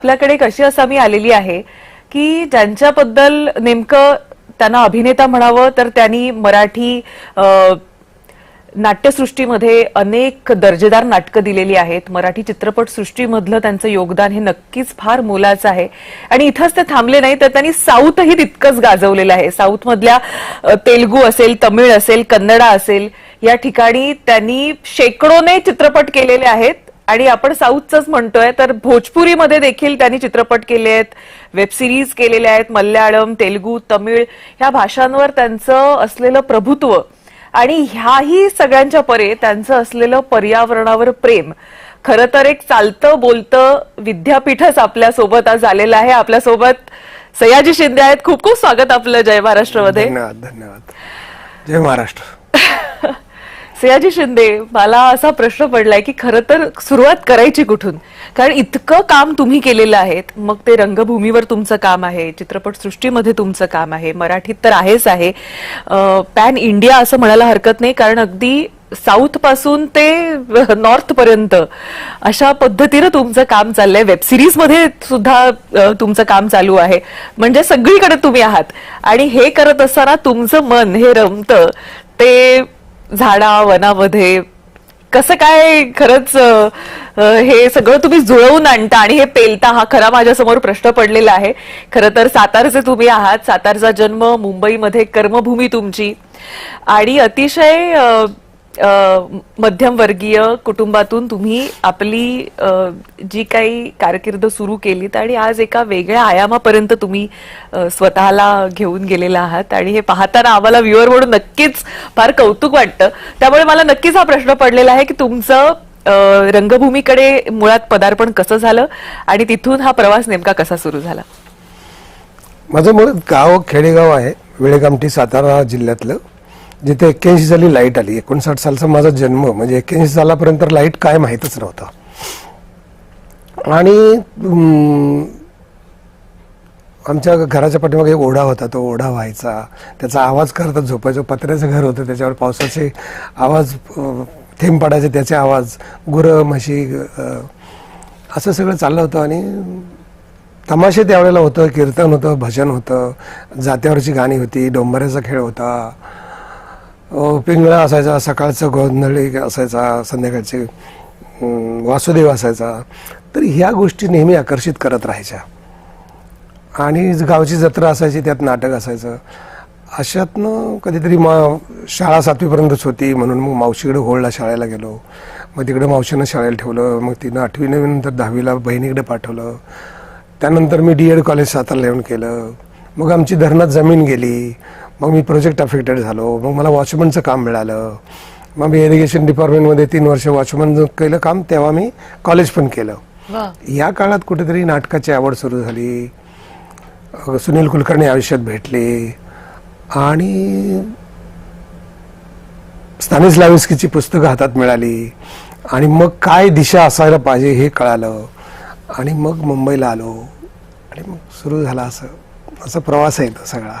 आपल्याकडे कशी असामी आलेली आहे की ज्यांच्याबद्दल नेमकं त्यांना अभिनेता म्हणावं तर त्यांनी मराठी नाट्यसृष्टीमध्ये अनेक दर्जेदार नाटकं दिलेली आहेत. मराठी चित्रपट सृष्टीमधलं त्यांचं योगदान हे नक्कीच फार मोलाचं आहे आणि इथंच ते थांबले नाही तर त्यांनी साऊथही तितकंच गाजवलेलं आहे. साऊथमधल्या तेलुगू असेल, तमिळ असेल, कन्नडा असेल या ठिकाणी त्यांनी शेकडोने चित्रपट केलेले आहेत. आणि आपण साऊथचंच म्हणतोय तर भोजपुरीमध्ये देखील त्यांनी चित्रपट केले आहेत, वेब सिरीज केलेल्या आहेत. मल्याळम, तेलुगू, तमिळ ह्या भाषांवर त्यांचं असलेलं प्रभुत्व आणि ह्याही सगळ्यांच्या परे त्यांचं असलेलं पर्यावरणावर प्रेम खरं तर एक चालतं बोलतं विद्यापीठच आपल्यासोबत आज आलेलं आहे. आपल्यासोबत सयाजी शिंदे आहेत. खूप खूप स्वागत आपलं जय महाराष्ट्रमध्ये. धन्यवाद धन्यवाद. जय महाराष्ट्र. सयाजी शिंदे, मला असा प्रश्न पडलाय की खरं तर सुरुवात करायची कुठून, कारण इतकं काम तुम्ही केलेलं आहे. मग ते रंगभूमीवर तुमचं काम आहे, चित्रपट सृष्टीमध्ये तुमचं काम आहे, मराठीत तर आहेच आहे, पॅन इंडिया असं म्हणायला हरकत नाही, कारण अगदी साऊथ पासून ते नॉर्थ पर्यंत अशा पद्धतीनं तुमचं काम चाललंय. वेब सिरीज मध्ये सुद्धा तुमचं काम चालू आहे. म्हणजे सगळीकडे तुम्ही आहात आणि हे करत असताना तुमचं मन हे रमतं ते झाडा वनामध्ये कसं काय खरंच हे सगळं तुम्ही जुळवून आणता आणि हे पेलता, हा खरा माझ्यासमोर प्रश्न पडलेला आहे. खरं तर सातारचे तुम्ही आहात, सातारचा जन्म, मुंबईमध्ये कर्मभूमी तुमची आणि अतिशय मध्यमवर्गीय कुटुंबातून तुम्ही आपली जी काही कारकीर्द सुरू केलीत आणि आज एका वेगळ्या आयामापर्यंत तुम्ही स्वतःला घेऊन गेलेला आहात आणि हे पाहताना आम्हाला व्ह्युअर म्हणून नक्कीच फार कौतुक वाटतं. त्यामुळे मला नक्कीच हा प्रश्न पडलेला आहे की तुमचं रंगभूमीकडे मुळात पदार्पण कसं झालं आणि तिथून हा प्रवास नेमका कसा सुरू झाला. माझं मूळ गाव खेडेगाव आहे, वेळेकामठी, सातारा जिल्ह्यातलं, जिथे 81 साली लाईट आली. 59 सालचा माझा जन्म, म्हणजे 81 सालापर्यंत लाईट काय माहीतच नव्हतं. आणि आमच्या घराच्या पाठीमागे एक ओढा होता, तो ओढा व्हायचा, त्याचा आवाज करत झोपायचो. पत्र्याचं घर होतं, त्याच्यावर पावसाचे आवाज, थेंब पडायचे त्याचे आवाज, गुरं म्हशी, असं सगळं चाललं होतं. आणि तमाशे त्यावेळेला होतं, कीर्तन होतं, भजन होतं, जात्यावरची गाणी होती, डोंबऱ्याचा खेळ होता, पिंगळा असायचा, सकाळचं गोंधळी असायचा, संध्याकाळचे वासुदेव असायचा. तर ह्या गोष्टी नेहमी आकर्षित करत राहायच्या. आणि गावची जत्रा असायची, त्यात नाटक असायचं. अशातनं कधीतरी शाळा 7वीपर्यंतच होती, म्हणून मग मावशीकडे होळला शाळेला गेलो. मग तिकडे मावशीनं शाळेला ठेवलं. मग तिनं 8वी नंतर 10वीला बहिणीकडे पाठवलं. त्यानंतर मी D.Ed कॉलेज सातारला येऊन केलं. मग आमची धरणात जमीन गेली. मग मी प्रोजेक्ट अफेक्टेड झालो. मग मला वॉचमनचं काम मिळालं. मग मी इरिगेशन डिपार्टमेंटमध्ये 3 वर्ष वॉचमन केलं काम. तेव्हा मी कॉलेज पण केलं. या काळात कुठेतरी नाटकाची आवड सुरू झाली. सुनील कुलकर्णी आयुष्यात भेटले आणि स्तानिस्लावस्कीची पुस्तकं हातात मिळाली आणि मग काय दिशा असायला पाहिजे हे कळालं. आणि मग मुंबईला आलो आणि मग सुरू झाला असं प्रवास आहे तो सगळा.